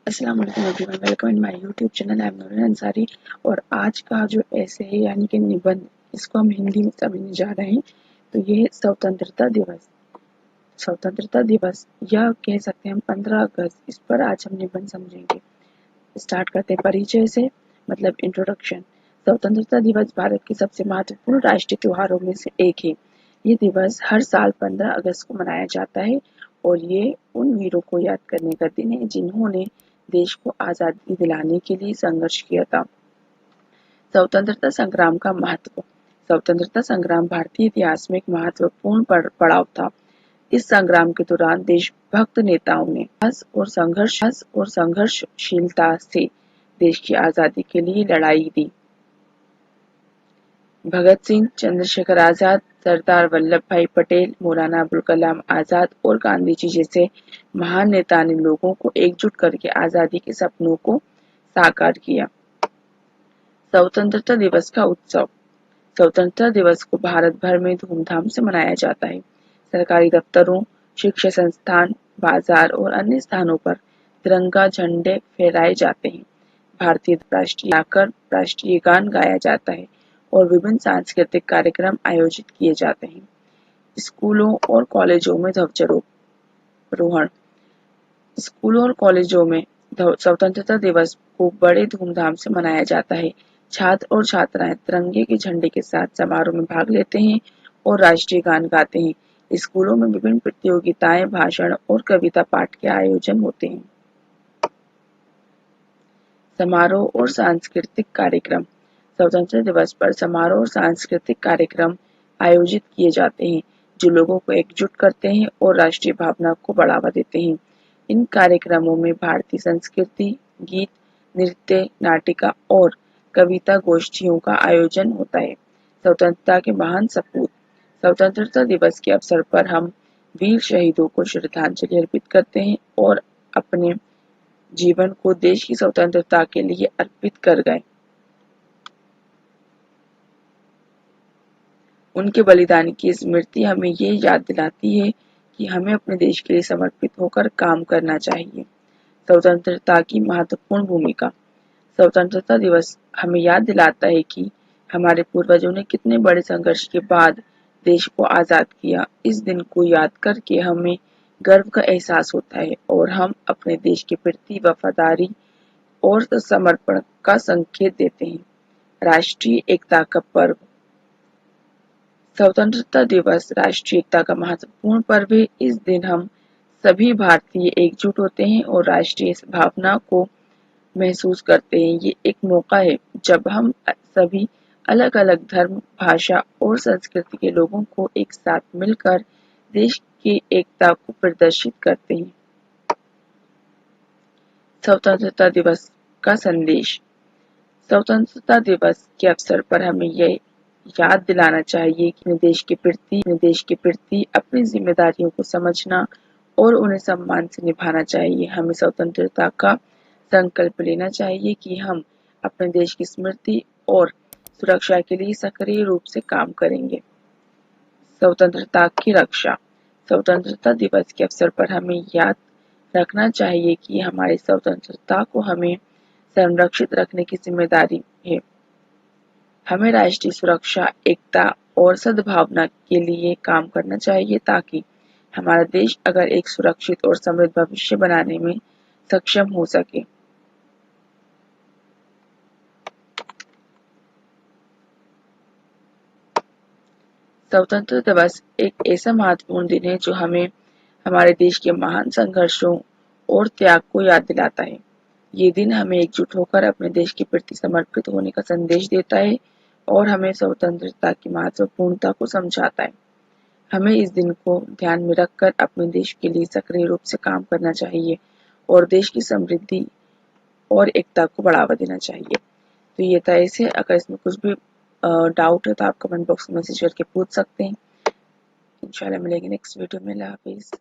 अस्सलाम वालेकुम everyone, welcome in my YouTube channel. I am Noorin Ansari. और आज का जो ऐसे है यानी कि निबंध, इसको हम हिंदी में समझने जा रहे हैं। तो ये है स्वतंत्रता दिवस। स्वतंत्रता दिवस या कह सकते हैं हम 15 अगस्त, इस पर आज हम निबंध समझेंगे। स्टार्ट करते हैं परिचय से, मतलब इंट्रोडक्शन। स्वतंत्रता दिवस भारत के सबसे महत्वपूर्ण राष्ट्रीय त्योहारों में से एक है। ये दिवस हर साल 15 अगस्त को मनाया जाता है और ये उन वीरों को याद करने का दिन है जिन्होंने देश को आजादी दिलाने के लिए संघर्ष किया था। स्वतंत्रता संग्राम का महत्व। स्वतंत्रता संग्राम भारतीय इतिहास में एक महत्वपूर्ण पड़ाव था। इस संग्राम के दौरान देशभक्त नेताओं ने साहस और संघर्षशीलता से देश की आजादी के लिए लड़ाई दी। भगत सिंह, चंद्रशेखर आजाद, सरदार वल्लभ भाई पटेल, मौलाना अबुल कलाम आजाद और गांधी जी जैसे महान नेता ने लोगों को एकजुट करके आजादी के सपनों को साकार किया। स्वतंत्रता दिवस का उत्सव। स्वतंत्रता दिवस को भारत भर में धूमधाम से मनाया जाता है। सरकारी दफ्तरों, शिक्षा संस्थान, बाजार और अन्य स्थानों पर तिरंगा झंडे फहराए जाते हैं। भारतीय राष्ट्रीय गान गाया जाता है और विभिन्न सांस्कृतिक कार्यक्रम आयोजित किए जाते हैं। स्कूलों और कॉलेजों में ध्वजारोहण। स्कूलों और कॉलेजों में स्वतंत्रता दिवस को बड़े धूमधाम से मनाया जाता है। छात्र और छात्राएं तिरंगे के झंडे के साथ समारोह में भाग लेते हैं और राष्ट्रीय गान गाते हैं। स्कूलों में विभिन्न प्रतियोगिताएं, भाषण और कविता पाठ के आयोजन होते हैं। समारोह और सांस्कृतिक कार्यक्रम। स्वतंत्रता दिवस पर समारोह और सांस्कृतिक कार्यक्रम आयोजित किए जाते हैं जो लोगों को एकजुट करते हैं और राष्ट्रीय भावना को बढ़ावा देते हैं। इन कार्यक्रमों में भारतीय संस्कृति, गीत, नृत्य, नाटिका और कविता गोष्ठियों का आयोजन होता है। स्वतंत्रता के महान सपूत। स्वतंत्रता दिवस के अवसर पर हम वीर शहीदों को श्रद्धांजलि अर्पित करते हैं और अपने जीवन को देश की स्वतंत्रता के लिए अर्पित कर गए। उनके बलिदान की स्मृति हमें ये याद दिलाती है कि हमें अपने देश के लिए समर्पित होकर काम करना चाहिए। स्वतंत्रता की महत्वपूर्ण भूमिका। स्वतंत्रता दिवस हमें याद दिलाता है कि हमारे पूर्वजों ने कितने बड़े संघर्ष के बाद देश को आजाद किया। इस दिन को याद करके हमें गर्व का एहसास होता है और हम अपने देश के प्रति वफादारी और समर्पण का संकेत देते हैं। राष्ट्रीय एकता का पर्व। स्वतंत्रता दिवस राष्ट्रीय एकता का महत्वपूर्ण पर्व है। इस दिन हम सभी भारतीय एकजुट होते हैं और राष्ट्रीय भावना को महसूस करते हैं। ये एक मौका है जब हम सभी अलग अलग धर्म, भाषा और संस्कृति के लोगों को एक साथ मिलकर देश की एकता को प्रदर्शित करते हैं। स्वतंत्रता दिवस का संदेश। स्वतंत्रता दिवस के अवसर पर हमें यह याद दिलाना चाहिए कि अपने देश के प्रति अपनी जिम्मेदारियों को समझना और उन्हें सम्मान से निभाना चाहिए। हमें स्वतंत्रता का संकल्प लेना चाहिए कि हम अपने देश की स्मृति और सुरक्षा के लिए सक्रिय रूप से काम करेंगे। स्वतंत्रता की रक्षा। स्वतंत्रता दिवस के अवसर पर हमें याद रखना चाहिए कि हमारी स्वतंत्रता को हमें संरक्षित रखने की जिम्मेदारी है। हमें राष्ट्रीय सुरक्षा, एकता और सद्भावना के लिए काम करना चाहिए ताकि हमारा देश एक सुरक्षित और समृद्ध भविष्य बनाने में सक्षम हो सके। स्वतंत्रता दिवस एक ऐसा महत्वपूर्ण दिन है जो हमें हमारे देश के महान संघर्षों और त्याग को याद दिलाता है। ये दिन हमें एकजुट होकर अपने देश के प्रति समर्पित होने का संदेश देता है और हमें स्वतंत्रता की महत्वपूर्णता को समझाता है। हमें इस दिन को ध्यान में रखकर अपने देश के लिए सक्रिय रूप से काम करना चाहिए और देश की समृद्धि और एकता को बढ़ावा देना चाहिए। तो ये था ऐसे। अगर इसमें कुछ भी डाउट है तो आप कमेंट बॉक्स में मैसेज करके पूछ सकते हैं। इंशाल्लाह मिलेंगे नेक्स्ट वीडियो में। अल्लाह हाफिज़।